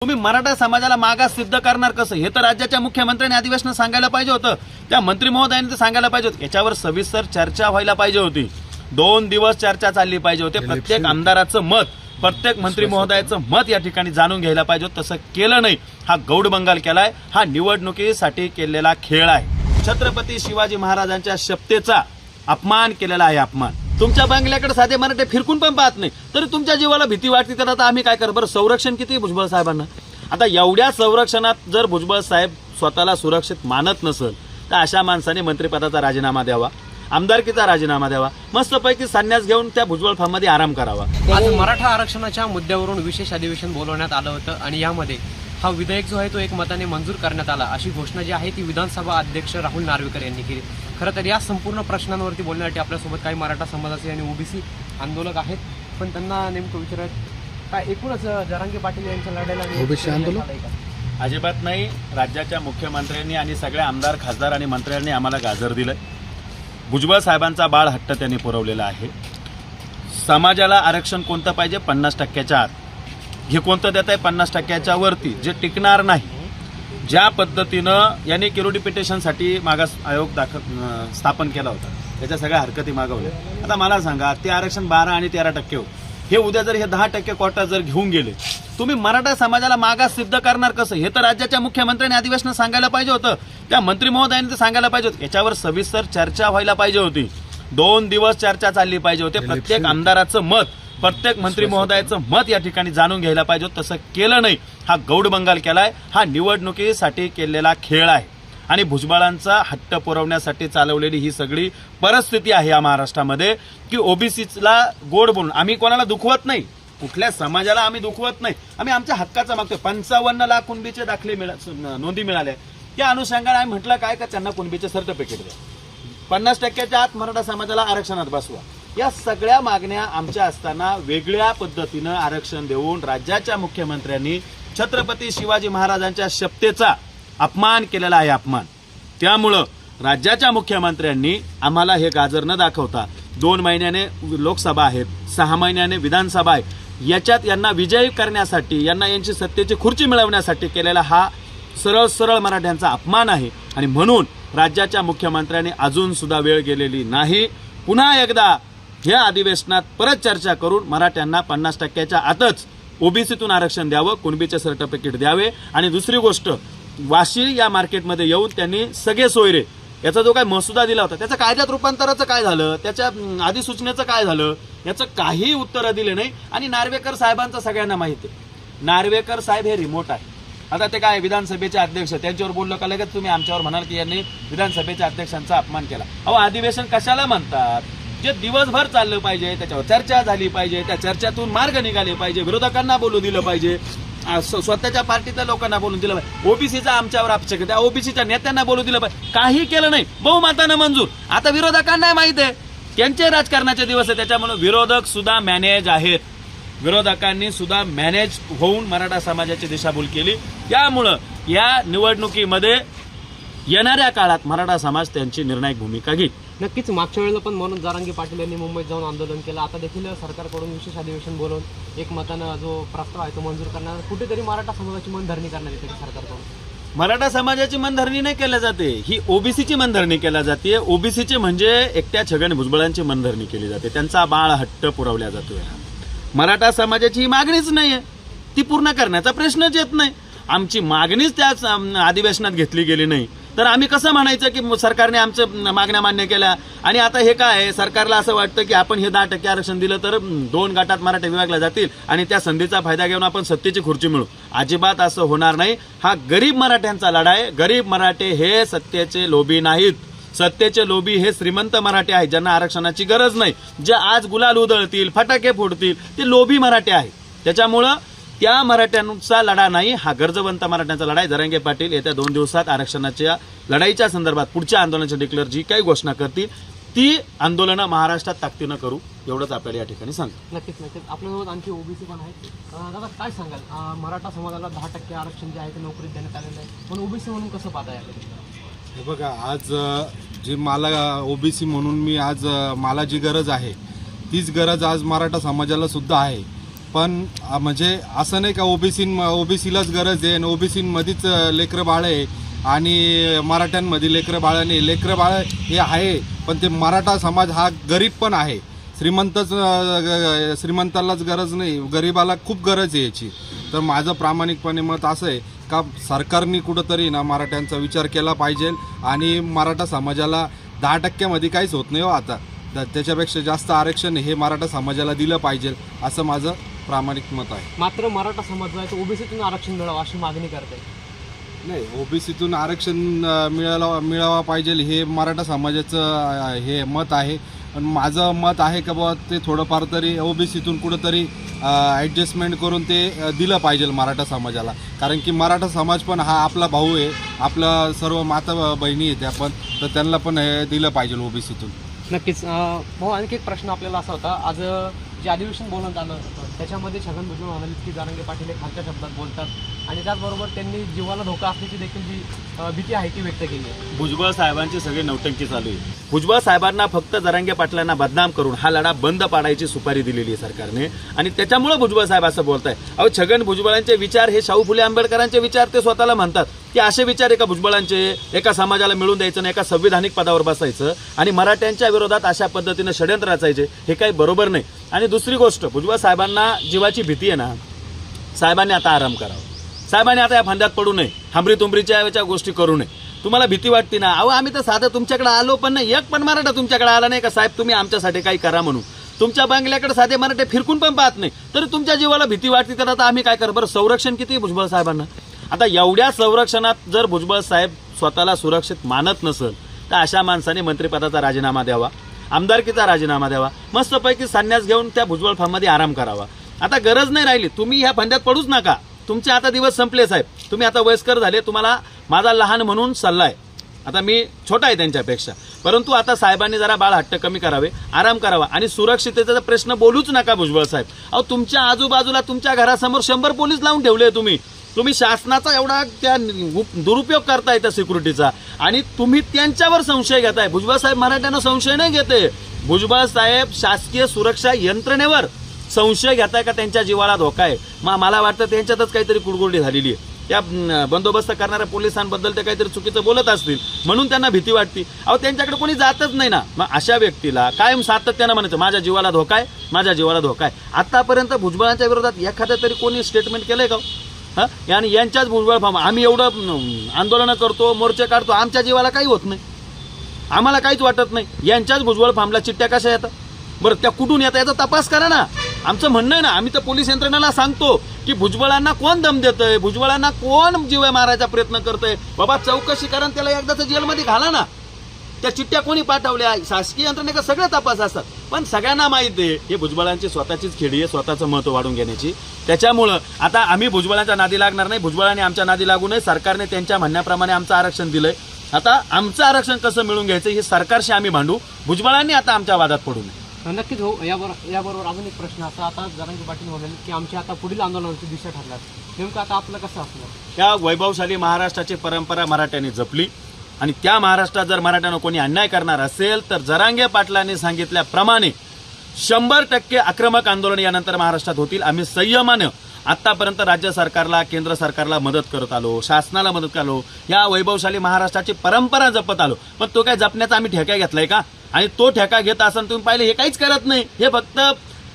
तुम्ही मराठा समाजाला मागास सिद्ध करणार कसं हे तर राज्याच्या मुख्यमंत्र्यांनी अधिवेशनात सांगायला पाहिजे होतं। त्या मंत्री महोदयांनी ते सांगायला पाहिजे होतं। याच्यावर सविस्तर चर्चा व्हायला पाहिजे होती। 2 दिवस चर्चा चालली पाहिजे होते। प्रत्येक आमदाराचं मत, प्रत्येक मंत्री महोदयाचं मत या ठिकाणी जाणून घ्यायला पाहिजे होतं। तसं केलं नाही। हा गौडबंगाल केलाय। हा निवडणुकीसाठी केलेला खेळ आहे। छत्रपती शिवाजी महाराजांच्या शपथेचा अपमान केलेला आहे। अपमान तुमच्या बंगल्याकडे साधे मराठे फिरकून पण पाहत नाही तरी तुमच्या जीवाला भीती वाटते। तर आता आम्ही काय करू? बरं, संरक्षण किती भुजबळ साहेबांना? आता एवढ्या संरक्षणात जर भुजबळ साहेब स्वतःला सुरक्षित मानत नसेल तर अशा माणसाने मंत्रिपदाचा राजीनामा द्यावा, आमदारकीचा राजीनामा द्यावा, मस्तपैकी संन्यास घेऊन त्या भुजबळ फार्ममध्ये आराम करावा। आज मराठा आरक्षणाच्या मुद्द्यावरून विशेष अधिवेशन बोलवण्यात आलं होतं आणि यामध्ये हा विधेयक जो आहे तो एकमताने मंजूर करण्यात आला अशी घोषणा जी आहे ती विधानसभा अध्यक्ष राहुल नार्वेकर यांनी केली। खरं तर या संपूर्ण प्रश्नांवरती बोलण्यासाठी आपल्यासोबत काही मराठा समाजाचे आणि ओबीसी आंदोलक आहेत, पण त्यांना नेमकं विचारायचं काय एकूणच जरांगे पाटील यांच्या लढाईला ओबीसी आंदोलन अजिबात नाही। राज्याच्या मुख्यमंत्र्यांनी आणि सगळ्या आमदार खासदार आणि मंत्र्यांनी आम्हाला गाजर दिलंय। भुजबळ साहेबांचा बाळ हट्ट त्यांनी पुरवलेला आहे। समाजाला आरक्षण कोणतं पाहिजे? 50%च्या आत। हे कोणतं देत आहे? 50%च्या वरती, जे टिकणार नाही। ज्या पद्धतीनं यांनी किरोडी पिटिशनसाठी मागास आयोग स्थापन केला होता त्याच्या सगळ्या हरकती मागवल्या। आता मला सांगा, ते आरक्षण 12 आणि 13% होतं। हे उद्या जर हे 10% कोटा जर घेऊन गेले, तुम्ही मराठा समाजाला मागास सिद्ध करणार कसं हे तर राज्याच्या मुख्यमंत्र्यांनी अधिवेशनात सांगायला पाहिजे होतं। त्या मंत्री महोदयांनी ते सांगायला पाहिजे होतं। याच्यावर सविस्तर चर्चा व्हायला पाहिजे होती। 2 दिवस चर्चा चालली पाहिजे होते। प्रत्येक आमदाराचं मत, प्रत्येक मंत्री महोदयाचं मत या ठिकाणी जाणून घ्यायला पाहिजे होतं। तसं केलं नाही। हा गौडबंगाल केलाय। हा निवडणुकीसाठी केलेला खेळ आहे आणि भुजबळांचा हट्ट पुरवण्यासाठी चालवलेली ही सगळी परिस्थिती आहे या महाराष्ट्रामध्ये की ओबीसीला गोड बोलून आम्ही कोणाला दुखवत नाही, कुठल्या समाजाला आम्ही दुखवत नाही। आम्ही आमच्या हक्काचा मागतोय। 55 लाख कुणबीचे दाखले नोंदी मिळाल्या। त्या अनुषंगाने आम्ही म्हटलं काय का त्यांना कुणबीचे सर्टिफिकेट द्या, 50%च्या आत मराठा समाजाला आरक्षणात बसवा। या सगळ्या मागण्या आमच्या असताना वेगळ्या पद्धतीनं आरक्षण देऊन राज्याच्या मुख्यमंत्र्यांनी छत्रपती शिवाजी महाराजांच्या शपथेचा अपमान केलेला आहे। अपमान त्यामुळं राज्याच्या मुख्यमंत्र्यांनी आम्हाला हे गाजर न दाखवता 2 महिन्याने लोकसभा आहेत, 6 महिन्याने विधानसभा आहे, याच्यात यांना विजयी करण्यासाठी, यांना यांची सत्तेची खुर्ची मिळवण्यासाठी केलेला हा सरळ मराठ्यांचा अपमान आहे। आणि म्हणून राज्याच्या मुख्यमंत्र्यांनी अजून सुद्धा वेळ गेलेली नाही। पुन्हा एकदा या अधिवेशनात परत चर्चा करून मराठ्यांना 50%च्या आतच ओबीसीतून आरक्षण द्यावं, कुणबीचे सर्टिफिकेट द्यावे। आणि दुसरी गोष्ट, वाशी या मार्केटमध्ये येऊन त्यांनी सगळे सोयरे याचा जो काय मसुदा दिला होता त्याचं कायद्यात रूपांतराचं काय झालं, त्याच्या अधिसूचनेचं काय झालं, याचं काही उत्तरं दिले नाही। आणि नार्वेकर साहेबांचं सगळ्यांना माहिती आहे, नार्वेकर साहेब हे रिमोट आहे। आता ते काय विधानसभेचे अध्यक्ष, त्यांच्यावर बोललं का लगेच तुम्ही आमच्यावर म्हणाल की यांनी विधानसभेच्या अध्यक्षांचा अपमान केला। अहो, अधिवेशन कशाला म्हणतात? जे दिवसभर चाललं पाहिजे, त्याच्यावर चर्चा झाली पाहिजे, त्या चर्चेतून मार्ग निघाले पाहिजे, विरोधकांना बोलू दिलं पाहिजे, स्वतःच्या पार्टीतल्या लोकांना बोलून दिलं पाहिजे, ओबीसीचा आमच्यावर आक्षेप, त्या ओबीसीच्या नेत्यांना बोलू दिलं पाहिजे। काही केलं नाही, बहुमतानं मंजूर। आता विरोधकांना माहिती आहे त्यांचे राजकारणाचे दिवस आहे, त्याच्यामुळे विरोधक सुद्धा मॅनेज आहेत। विरोधकांनी सुद्धा मॅनेज होऊन मराठा समाजाची दिशाभूल केली। त्यामुळं या निवडणुकीमध्ये येणाऱ्या काळात मराठा समाज त्यांची निर्णायक भूमिका घेईल। नक्कीच मागच्या वेळेला पण म्हणून जरांगे पाटील यांनी मुंबईत जाऊन आंदोलन केलं। आता देखील सरकारकडून विशेष अधिवेशन बोलवून एकमतानं जो प्रस्ताव आहे तो मंजूर करणार, कुठेतरी मराठा समाजाची मनधरणी करण्यात येते सरकारकडून। मराठा समाजाची मनधरणी नाही केल्या जाते, ही ओबीसीची मनधरणी केल्या जाते। ओबीसीची म्हणजे एकट्या छगन भुजबळांची मनधरणी केली जाते, त्यांचा बाळ हट्ट पुरवला जातोय। मराठा समाजाची ही मागणीच नाहीये, ती पूर्ण करण्याचा प्रश्नच येत नाही। आमची मागणीच त्या अधिवेशनात घेतली गेली नाही तर आम्ही कसं म्हणायचं की सरकारने आमच्या मागण्या मान्य केल्या? आणि आता हे काय, सरकारला असं वाटतं की आपण हे 10% आरक्षण दिलं तर 2 गटात मराठे विभागला जातील आणि त्या संधीचा फायदा घेऊन आपण सत्तेची खुर्ची मिळू। अजिबात असं होणार नाही। हा गरीब मराठ्यांचा लढा आहे। गरीब मराठे हे सत्तेचे लोभी नाहीत, सत्तेचे लोभी हे श्रीमंत मराठे आहेत ज्यांना आरक्षणाची गरज नाही, जे आज गुलाल उधळतील, फटाके फोडतील, ते लोभी मराठे आहेत। त्याच्यामुळं त्या मराठ्यांचा लढा नाही, हा गरजवंत मराठ्यांचा लढा आहे। जरांगे पाटील येत्या 2 दिवसात आरक्षणाच्या लढाईच्या संदर्भात पुढच्या आंदोलनाच्या डिक्लेअर जी काही घोषणा करतील ती आंदोलनं महाराष्ट्रात ताकदीनं करू, एवढंच आपल्याला या ठिकाणी सांगतो। नक्कीच आपल्यासोबत आणखी ओबीसी पण आहेत। दादा काय सांगाल, मराठा समाजाला 10% आरक्षण जे आहे ते नोकरीत देण्यात आलेलं आहे, पण ओबीसी म्हणून कसं पाहता याकडे? हे बघा, आज जी मला ओबीसी म्हणून मी आज मला जी गरज आहे तीच गरज आज मराठा समाजाला सुद्धा आहे। पण म्हणजे असं नाही का ओबीसीलाच गरज आहे आणि ओबीसीमध्येच लेकरं बाळ आहे आणि मराठ्यांमध्ये लेकरं बाळ नाही. लेकरं बाळ हे आहे, पण ते मराठा समाज हा गरीब पण आहे. श्रीमंतालाच गरज नाही, गरिबाला खूप गरज आहे याची. तर माझं प्रामाणिकपणे मत असं आहे का सरकारने कुठंतरी ना मराठ्यांचा विचार केला पाहिजे आणि मराठा समाजाला 10% काहीच होत नाही हो आता. त्याच्यापेक्षा जास्त आरक्षण हे मराठा समाजाला दिलं पाहिजे असं माझं प्रामाणिक मत आहे. मात्र मराठा समाज जो आहे तो ओबीसीतून आरक्षण मिळावं अशी मागणी करते. नाही, ओबीसीतून आरक्षण मिळावा पाहिजे हे मराठा समाजाचं हे मत आहे. पण माझं मत आहे का बाबा ते थोडंफार तरी ओबीसीतून कुठंतरी ॲडजस्टमेंट करून ते दिलं पाहिजे मराठा समाजाला. कारण की मराठा समाज पण हा आपला भाऊ आहे, आपला सर्व माता बहिणी आहेत आपण, तर त्यांना पण हे दिलं पाहिजे ओबीसीतून. नक्कीच. भाऊ, आणखी एक प्रश्न आपल्याला असा होता, आज जे अधिवेशन बोलवण्यात आलं होतं त्याच्यामध्ये छगन भुजबळ म्हणाले की जरांगे पाटील हे खालच्या शब्दात बोलतात आणि त्याचबरोबर त्यांनी जीवाला धोका असल्याची देखील जी भीती आहे ती व्यक्त केली आहे. भुजबळ साहेबांची सगळी नौटंकी चालू आहे. भुजबळ साहेबांना फक्त जरांगे पाटलांना बदनाम करून हा लढा बंद पाडायची सुपारी दिलेली आहे सरकारने आणि त्याच्यामुळे भुजबळ साहेब असं बोलताय. अहो, छगन भुजबळांचे विचार हे शाहू फुले आंबेडकरांचे विचार ते स्वतःला म्हणतात की असे विचार एका भुजबळांचे एका समाजाला मिळून द्यायचं नाही, एका संविधानिक पदावर बसायचं आणि मराठ्यांच्या विरोधात अशा पद्धतीने षडयंत्र रचायचे, हे काही बरोबर नाही. आणि दुसरी गोष्ट, भुजबळ साहेबांना जीवाची भीती आहे ना, साहेबांनी आता आराम करावा. साहेबांनी आता या फंद्यात पडू नये, हमरी तुमरीच्या याच्या गोष्टी करू नये. तुम्हाला भीती वाटते ना, अहो आम्ही तर साधं तुमच्याकडे आलो पण नाही, एक पण मराठा तुमच्याकडे आला नाही का साहेब तुम्ही आमच्यासाठी काही करा म्हणून. तुमच्या बंगल्याकडे साधे मराठे फिरकून पण पाहत नाही, तरी तुमच्या जीवाला भीती वाटते. तर आता आम्ही काय करू? बरं, संरक्षण किती आहे भुजबळ साहेबांना? आता एवढ्या संरक्षणात जर भुजबळ साहेब स्वतःला सुरक्षित मानत नसेल तर अशा माणसाने मंत्रिपदाचा राजीनामा द्यावा, आमदारकीचा राजीनामा द्यावा, मस्तपैकी संन्यास घेऊन त्या भुजबळ फार्ममध्ये आराम करावा. आता गरज नाही राहिली, तुम्ही ह्या फंद्यात पडूच नका. तुमचे आता दिवस संपले साहेब, तुम्ही आता वयस्कर झाले. तुम्हाला माझा लहान म्हणून सल्ला आहे, आता मी छोटा आहे त्यांच्यापेक्षा, परंतु आता साहेबांनी जरा बाळ हट्ट कमी करावे, आराम करावा आणि सुरक्षिततेचा प्रश्न बोलूच नका भुजबळ साहेब. अहो, तुमच्या आजूबाजूला तुमच्या घरासमोर 100 पोलीस लावून ठेवले. तुम्ही शासनाचा एवढा त्या दुरुपयोग करताय त्या सिक्युरिटीचा आणि तुम्ही त्यांच्यावर संशय घेताय. भुजबळ साहेब मराठ्यांना संशय नाही घेते, भुजबळ साहेब शासकीय सुरक्षा यंत्रणेवर संशय घेताय का त्यांच्या जीवाला धोका आहे. मला वाटतं त्यांच्यातच काहीतरी कुडकुडी झालेली आहे. त्या बंदोबस्त करणाऱ्या पोलिसांबद्दल ते काहीतरी चुकीचं बोलत असतील म्हणून त्यांना भीती वाटते. अहो, त्यांच्याकडे कोणी जातच नाही ना. मग अशा व्यक्तीला कायम सातत्यानं म्हणायचं माझ्या जीवाला धोका आहे, माझ्या जीवाला धोका आहे. आतापर्यंत भुजबळांच्या विरोधात एखादं तरी कोणी स्टेटमेंट केलंय का? आणि यांच्याच भुजबळ फार्म आम्ही एवढं आंदोलनं करतो, मोर्चे काढतो, आमच्या जीवाला काही होत नाही, आम्हाला काहीच वाटत नाही. यांच्याच भुजबळ फार्मला चिठ्ठ्या कशा येतात? बरं, त्या कुठून येतात याचा तपास करा ना. आमचं म्हणणं आहे ना, आम्ही तर पोलीस यंत्रणेला सांगतो की भुजबळांना कोण दम देतंय, भुजबळांना कोण जीव मारायचा प्रयत्न करतोय, बाबा चौकशी करा, त्याला एकदाच जेलमध्ये घाला ना. त्या चिठ्ठ्या कोणी पाठवल्या, शासकीय यंत्रणेका सगळे तपास असतात. पण सगळ्यांना माहिती आहे हे भुजबळांची स्वतःचीच खेळी आहे, स्वतःचं महत्व वाढून घेण्याची. त्याच्यामुळं आता आम्ही भुजबळांच्या नादी लागणार नाही, भुजबळांनी आमच्या नादी लागू नये. सरकारने त्यांच्या म्हणण्याप्रमाणे आमचं आरक्षण दिलंय. आता आमचं आरक्षण कसं मिळून घ्यायचं हे सरकारशी आम्ही भांडू, भुजबळांनी आता आमच्या वादात पडू नये. नक्कीच हो. याबरोबर अजून एक प्रश्न असा, आता जरांगे पाटील म्हणाले की आमची आता पुढील आंदोलनाची दिशा ठरणार, नेमकं आता आपलं कसं असणार? त्या वैभवशाली महाराष्ट्राची परंपरा मराठ्यांनी जपली आणि त्या महाराष्ट्रात जर मराठ्यानं कोणी अन्याय करणार असेल तर जरांगे पाटलांनी सांगितल्याप्रमाणे 100% आक्रमक आंदोलन यानंतर महाराष्ट्रात होतील. आम्ही संयमानं आतापर्यंत राज्य सरकारला, केंद्र सरकारला मदत करत आलो, शासनाला मदत करत आलो, या वैभवशाली महाराष्ट्राची परंपरा जपत आलो. पण तो काय जपण्याचा आम्ही ठेका घेतलाय का? आणि तो ठेका घेत असताना तुम्ही पाहिले हे काहीच करत नाही, हे फक्त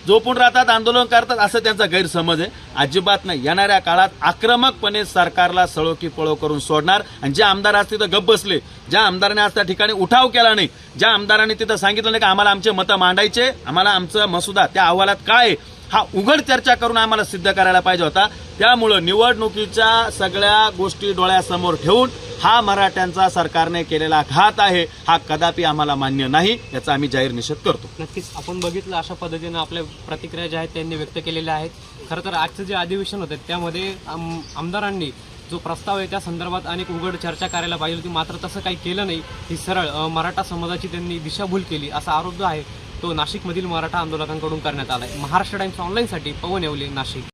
झोपून राहतात, आंदोलन करतात असं त्यांचा गैरसमज आहे. अजिबात नाही. येणाऱ्या काळात आक्रमकपणे सरकारला सळो की पळो करून सोडणार. आणि ज्या आमदार आज तिथं गप्प बसले, ज्या आमदारांनी आज त्या ठिकाणी उठाव केला नाही, ज्या आमदारांनी तिथं सांगितलं नाही की आम्हाला आमचे मतं मांडायचे, आम्हाला आमचा मसुदा त्या अहवालात काय हा उघड चर्चा करून आम्हाला सिद्ध करायला पाहिजे होता. त्यामुळं निवडणुकीच्या सगळ्या गोष्टी डोळ्यासमोर ठेवून हा मराठ्यांचा सरकारने केलेला घात आहे, हा कदापि आम्हाला मान्य नाही, याचा आम्ही जाहीर निषेध करतो. नक्कीच आपण बघितलं अशा पद्धतीनं आपल्या प्रतिक्रिया ज्या आहेत त्यांनी व्यक्त केलेल्या आहेत. खरं तर आजचं जे अधिवेशन होतं त्यामध्ये आमदारांनी जो प्रस्ताव आहे त्या संदर्भात अनेक उघड चर्चा करायला पाहिजे होती, मात्र तसं काही केलं नाही. ही सरळ मराठा समाजाची त्यांनी दिशाभूल केली असा आरोप जो आहे तो नाशिकमधील मराठा आंदोलकांकडून करण्यात आला आहे. महाराष्ट्र टाइम्स ऑनलाईनसाठी पवन येवले, नाशिक.